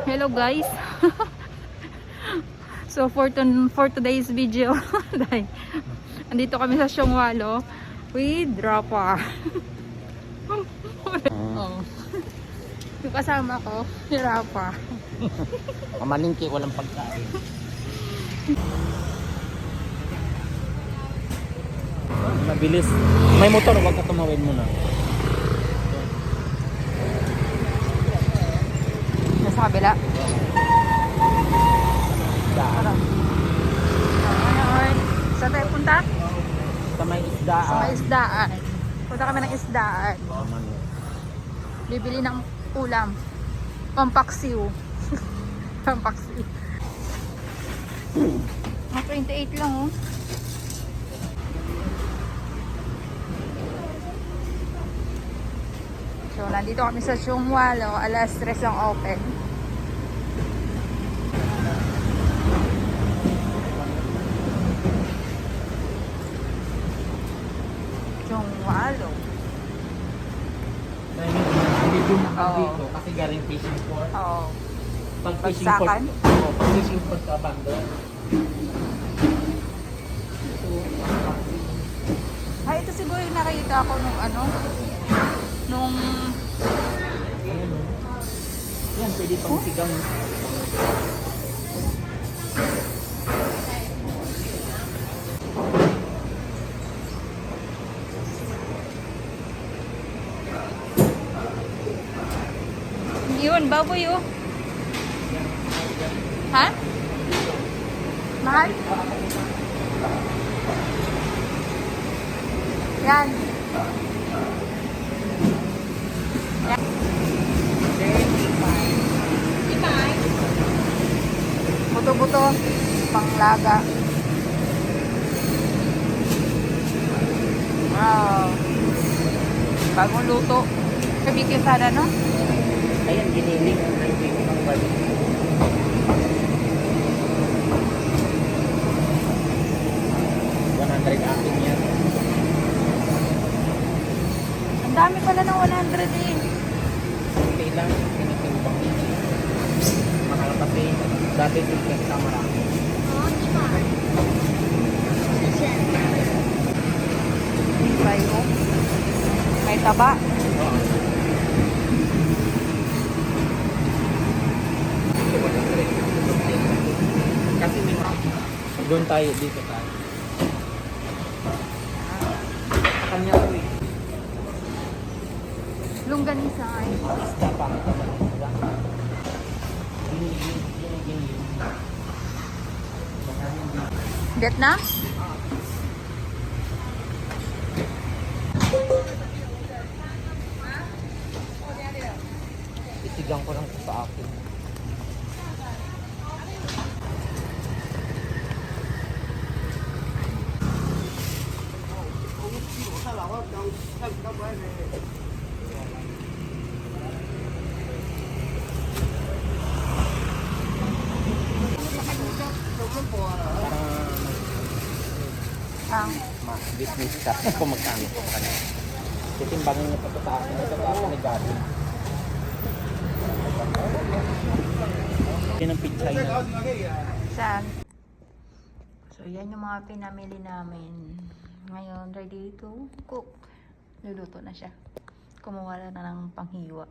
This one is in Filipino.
Hello guys. So for today's video, andito kami sa Siongwalo with Rapa. Oh. Yung kasama ko, si Rapa. Mamalingki, walang pagkain. Mabilis. May motor, wag ka tumawid muna. Sa kabila. Daan. Ngayon, saan tayo punta? Sa may isdaan. Sa may isdaan. Punta kami ng isdaan. Bibili ng ulam. Pampaksiw. Pampaksiw. 28 lang oh. So, nandito kami sa Siongwalo. Alas 3 ang open. Siongwalo. Dito dito kasi galing fishing port. Oo. Pag fishing Bagsakan? port. Oo, pag fishing port ka banda. Ay, ito siguro yung nakita ko nung ano, nung... Yan, pwede pang sigang. Yun, baboy oh. Ha? Mahal? Yan. Yan. Buto-buto. Panglaga. Wow. Bagong luto. Kabigyan sana, no? Ayan, giniling ang naibig ng balik. $100 yan. Ang dami pala ng 100 eh. Okay lang, tinitimbang nila. Mahal kasi, dati ticket ka marami. Bayo. May taba. Kasi may doon tayo, dito tayo. Kanya ko eh. Longganisa ay. Isda pa. Vietnam? Itigang ko lang sa akin. Ang Business ka kung magkano ko kanya. Titimbangin niya pa sa akin. Sa akin ni Gabi. Yan ang pizza yun. saan? So, yan yung mga pinamili namin. Ngayon, ready to cook. Luluto na siya. Kumuha na ng panghiwa.